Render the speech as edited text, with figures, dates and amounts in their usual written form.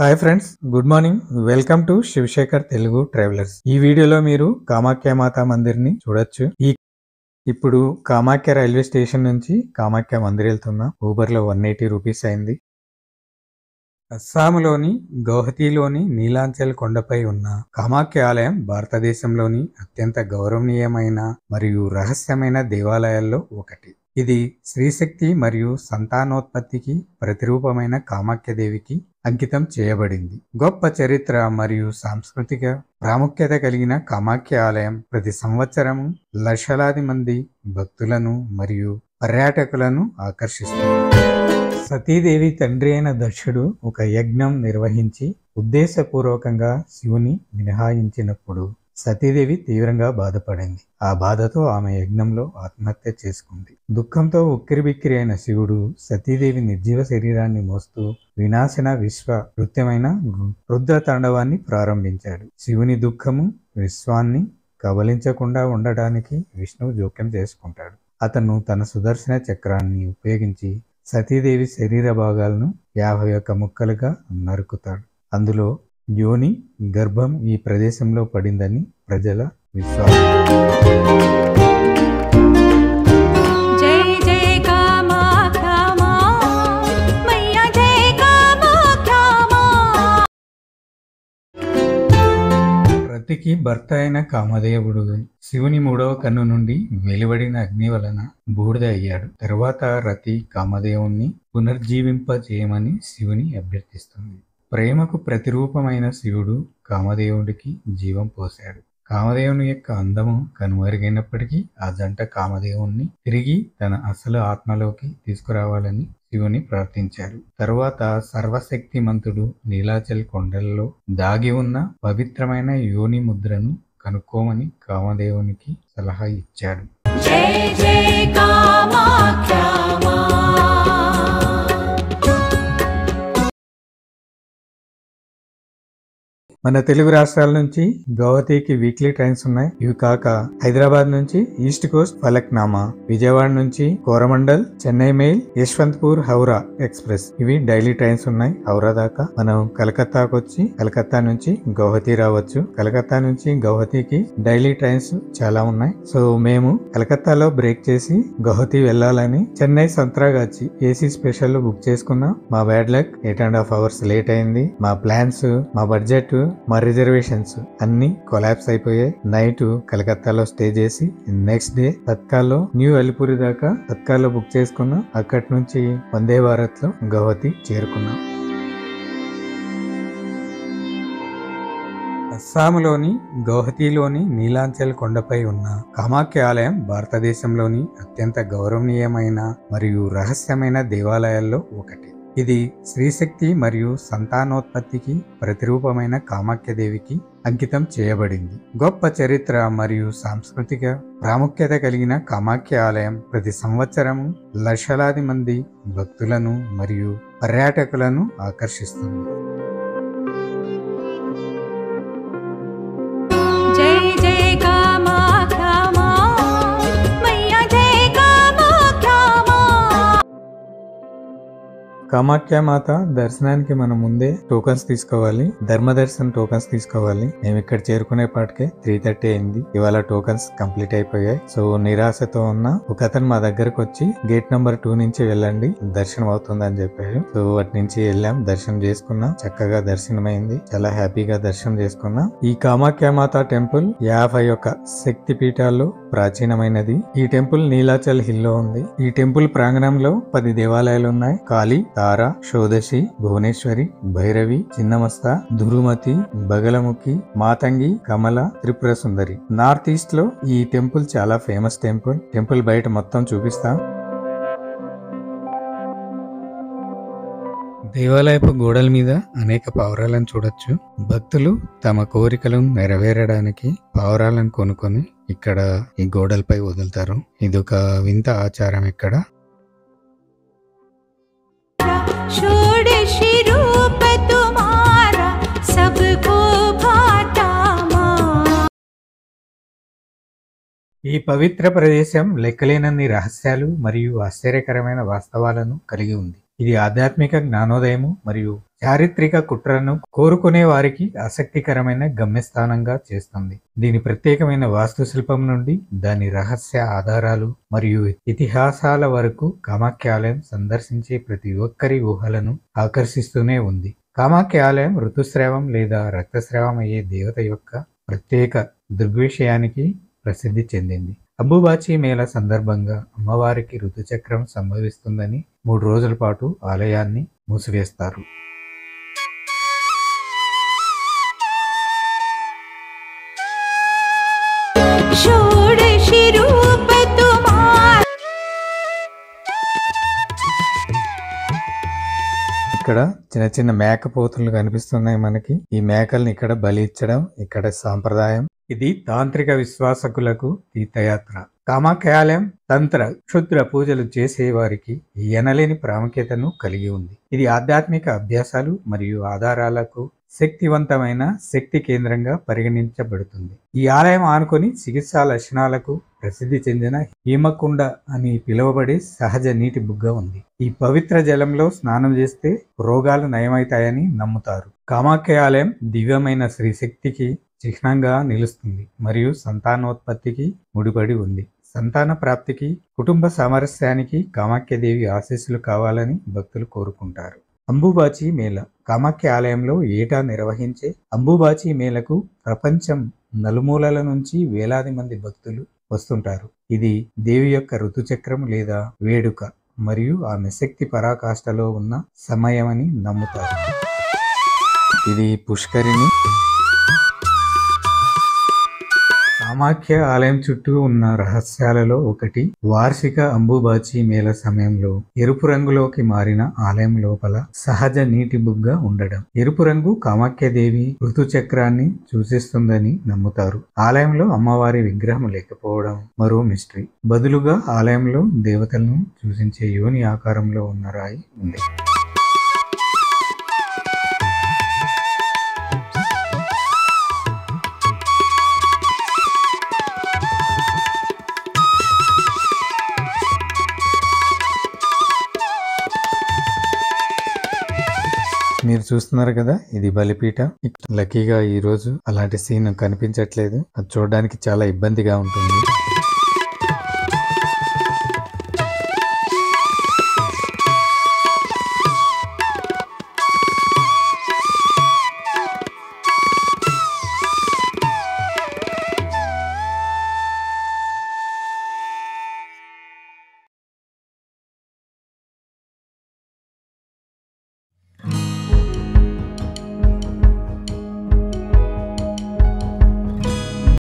Hi friends, good morning. Welcome to Shivashekar Telugu travellers. ఈ వీడియోలో మీరు కామాఖ్య మాతా మందిర్ని చూడొచ్చు. ఇప్పుడు కామాఖ్య రైల్వే స్టేషన్ నుంచి కామాఖ్య మందిర్ వెళ్తున్నా. ఊబర్లో 180 రూపీస్ అయింది. అస్సాంలోని గౌహతిలోని నీలాంచల్ కొండపై ఉన్న కామాఖ్య ఆలయం భారతదేశంలోని అత్యంత గౌరవనీయమైన మరియు రహస్యమైన దేవాలయాల్లో ఒకటి. ఇది శ్రీశక్తి మరియు సంతానోత్పత్తికి ప్రతిరూపమైన కామాఖ్యదేవికి అంకితం చేయబడింది. గొప్ప చరిత్ర మరియు సాంస్కృతిక ప్రాముఖ్యత కలిగిన కామాఖ్య ఆలయం ప్రతి సంవత్సరం లక్షలాది మంది భక్తులను మరియు పర్యాటకులను ఆకర్షిస్తుంది. సతీదేవి తండ్రి అయిన దక్షుడు ఒక యజ్ఞం నిర్వహించి ఉద్దేశపూర్వకంగా శివుని మినహాయించినప్పుడు సతీదేవి తీవ్రంగా బాధపడింది. ఆ బాధతో ఆమె యజ్ఞంలో ఆత్మహత్య చేసుకుంది. దుఃఖంతో ఉక్కిరిబిక్కిరి అయిన శివుడు సతీదేవి నిర్జీవ శరీరాన్ని మోస్తూ వినాశన విశ్వ నృత్యమైన రుద్ర తాండవాన్ని ప్రారంభించాడు. శివుని దుఃఖము విశ్వాన్ని కబలించకుండా ఉండడానికి విష్ణువు జోక్యం చేసుకుంటాడు. అతను తన సుదర్శన చక్రాన్ని ఉపయోగించి సతీదేవి శరీర భాగాలను 51 ముక్కలుగా నరుకుతాడు. అందులో యోని గర్భం ఈ ప్రదేశంలో పడిందని ప్రజల విశ్వాసం. రతికి భర్త అయిన కామదేవుడు శివుని 3వ కన్ను నుండి వెలువడిన అగ్ని వలన బూడిద అయ్యాడు. తరువాత రతి కామదేవుణ్ణి పునర్జీవింపజేయమని శివుని అభ్యర్థిస్తుంది. ప్రేమకు ప్రతిరూపమైన శివుడు కామదేవుడికి జీవం పోశాడు. కామదేవుని యొక్క అందము కనుమరుగైనప్పటికీ ఆ జంట కామదేవుణ్ణి తిరిగి తన అసలు ఆత్మలోకి తీసుకురావాలని శివుని ప్రార్థించారు. తరువాత సర్వశక్తిమంతుడు నీలాచల్ కొండల్లో దాగి ఉన్న పవిత్రమైన యోని ముద్రను కనుక్కోమని కామదేవునికి సలహా ఇచ్చాడు. మన తెలుగు రాష్ట్రాల నుంచి గౌహతికి వీక్లీ ట్రైన్స్ ఉన్నాయి. ఇవి కాక హైదరాబాద్ నుంచి ఈస్ట్ కోస్ట్ ఫలక్నామా, విజయవాడ నుంచి కోరమండల్, చెన్నై మెయిల్, యశ్వంత్పూర్ హౌరా ఎక్స్ప్రెస్ ఇవి డైలీ ట్రైన్స్ ఉన్నాయి. హౌరా దాకా మనం కలకత్తాకు వచ్చి కలకత్తా నుంచి గౌహతి రావచ్చు. కలకత్తా నుంచి గౌహతికి డైలీ ట్రైన్స్ చాలా ఉన్నాయి. సో మేము కలకత్తాలో బ్రేక్ చేసి గౌహతి వెళ్ళాలని చెన్నై సంత్రాగాచి ఏసీ స్పెషల్ బుక్ చేసుకున్నాం. మా బ్యాడ్ లక్ 8.5 hours లేట్ అయింది. మా ప్లాన్స్, మా బడ్జెట్, మా రిజర్వేషన్స్ అన్ని కొలాప్స్ అయిపోయాయి. నైట్ కలకత్తాలో స్టే చేసి నెక్స్ట్ డే తత్కాల్లో న్యూ అలిపురి దాకా తత్కాల్లో బుక్ చేసుకున్నాం. అక్కడి నుంచి వందే భారత్ లో గౌహతి చేరుకున్నాం. అస్సాంలోని గౌహతిలోని నీలాంచల్ కొండపై ఉన్న కామాఖ్య ఆలయం భారతదేశంలోని అత్యంత గౌరవనీయమైన మరియు రహస్యమైన దేవాలయాల్లో ఒకటి. ఇది శ్రీశక్తి మరియు సంతానోత్పత్తికి ప్రతిరూపమైన కామాఖ్యదేవికి అంకితం చేయబడింది. గొప్ప చరిత్ర మరియు సాంస్కృతిక ప్రాముఖ్యత కలిగిన కామాఖ్య ఆలయం ప్రతి సంవత్సరం లక్షలాది మంది భక్తులను మరియు పర్యాటకులను ఆకర్షిస్తుంది. కామాఖ్య మాత దర్శనానికి మనం ముందే టోకన్స్ తీసుకోవాలి. ధర్మదర్శన్ టోకన్స్ తీసుకోవాలి. మేము ఇక్కడ చేరుకునే పాటికే 3:30 అయింది. ఇవాళ టోకన్స్ కంప్లీట్ అయిపోయాయి. సో నిరాశతో ఉన్న ఒక అతను మా దగ్గరకు వచ్చి గేట్ నెంబర్ 2 నుంచి వెళ్ళండి, దర్శనం అవుతుంది అని చెప్పాడు. సో వాటి నుంచి వెళ్ళాం, దర్శనం చేసుకున్నాం. చక్కగా దర్శనం అయింది. చాలా హ్యాపీగా దర్శనం చేసుకున్నాం. ఈ కామాఖ్య మాత టెంపుల్ 51 శక్తి పీఠాల్లో ప్రాచీనమైనది. ఈ టెంపుల్ నీలాచల్ హిల్ లో ఉంది. ఈ టెంపుల్ ప్రాంగణంలో 10 దేవాలయాలు ఉన్నాయి. కాళీ, తార, షోడశి, భువనేశ్వరి, భైరవి, చిన్నమస్త, దురుమతి, బగలముఖి, మాతంగి, కమల, త్రిపుర సుందరి. నార్త్ ఈస్ట్ లో ఈ టెంపుల్ చాలా ఫేమస్ టెంపుల్. టెంపుల్ బయట మొత్తం చూపిస్తాం. దేవాలయపు గోడల మీద అనేక పావురాలను చూడొచ్చు. భక్తులు తమ కోరికలను నెరవేరడానికి పావురాలను కొనుక్కొని ఇక్కడ ఈ గోడలపై వదులుతారు. ఇదొక వింత ఆచారం ఇక్కడ. ఈ పవిత్ర ప్రదేశం లెక్కలేనన్ని రహస్యాలు మరియు ఆశ్చర్యకరమైన వాస్తవాలను కలిగి ఉంది. ఇది ఆధ్యాత్మిక జ్ఞానోదయము మరియు చారిత్రక కుట్రను కోరుకునే వారికి ఆసక్తికరమైన గమ్యస్థానంగా చేస్తుంది. దీని ప్రత్యేకమైన వాస్తుశిల్పం నుండి దాని రహస్య ఆధారాలు మరియు ఇతిహాసాల వరకు కామాఖ్య ఆలయం సందర్శించే ప్రతి ఒక్కరి ఊహలను ఆకర్షిస్తూనే ఉంది. కామాఖ్య ఆలయం ఋతుస్రావం లేదా రక్తస్రావం అయ్యే దేవత యొక్క ప్రత్యేక దృగ్విషయానికి ప్రసిద్ధి చెందింది. అంబుబాచి మేళ సందర్భంగా అమ్మవారికి ఋతుచక్రం సంభవిస్తుందని 3 రోజుల పాటు ఆలయాన్ని మూసివేస్తారు. ఇక్కడ చిన్న చిన్న మేకపోతులు కనిపిస్తున్నాయి మనకి. ఈ మేకల్ని ఇక్కడ బలి ఇచ్చడం ఇక్కడ సాంప్రదాయం. ఇది తాంత్రిక విశ్వాసకులకు తీర్థయాత్ర. కామాఖ్యాలయం తంత్ర క్షుద్ర పూజలు చేసే వారికి ఎనలేని ప్రాముఖ్యతను కలిగి ఉంది. ఇది ఆధ్యాత్మిక అభ్యాసాలు మరియు ఆధారాలకు శక్తివంతమైన శక్తి కేంద్రంగా పరిగణించబడుతుంది. ఈ ఆలయం ఆనుకొని చికిత్సా లక్షణాలకు ప్రసిద్ధి చెందిన హీమకుండ అని పిలువబడే సహజ నీటి బుగ్గ ఉంది. ఈ పవిత్ర జలంలో స్నానం చేస్తే రోగాలు నయమవుతాయని నమ్ముతారు. కామాఖ్య ఆలయం దివ్యమైన శ్రీశక్తికి చిహ్నంగా నిలుస్తుంది మరియు సంతానోత్పత్తికి ముడిపడి ఉంది. సంతాన ప్రాప్తికి, కుటుంబ సామరస్యానికి కామాఖ్యదేవి ఆశీస్సులు కావాలని భక్తులు కోరుకుంటారు. అంబుబాచి మేళ కామాఖ్య ఆలయంలో ఏటా నిర్వహించే అంబుబాచి మేళకు ప్రపంచం నలుమూలల నుంచి వేలాది మంది భక్తులు వస్తుంటారు. ఇది దేవి యొక్క ఋతుచక్రం లేదా వేడుక మరియు ఆమె శక్తి పరాకాష్ఠలో ఉన్న సమయమని నమ్ముతారు. ఇది పుష్కరిణి. కామాఖ్య ఆలయం చుట్టూ ఉన్న రహస్యాలలో ఒకటి వార్షిక అంబుబాచి మేళ సమయంలో ఎరుపు రంగులోకి మారిన ఆలయం లోపల సహజ నీటి బుగ్గ ఉండడం. ఎరుపు రంగు కామాఖ్యదేవి ఋతుచక్రాన్ని సూచిస్తుందని నమ్ముతారు. ఆలయంలో అమ్మవారి విగ్రహం లేకపోవడం మరో మిస్టరీ. బదులుగా ఆలయంలో దేవతలను సూచించే యోని ఆకారంలో ఉన్న రాయి ఉంది. మీరు చూస్తున్నారు కదా, ఇది బలిపీఠ. లక్కీగా ఈ రోజు అలాంటి సీన్ కనిపించట్లేదు. అది చూడడానికి చాలా ఇబ్బందిగా ఉంటుంది.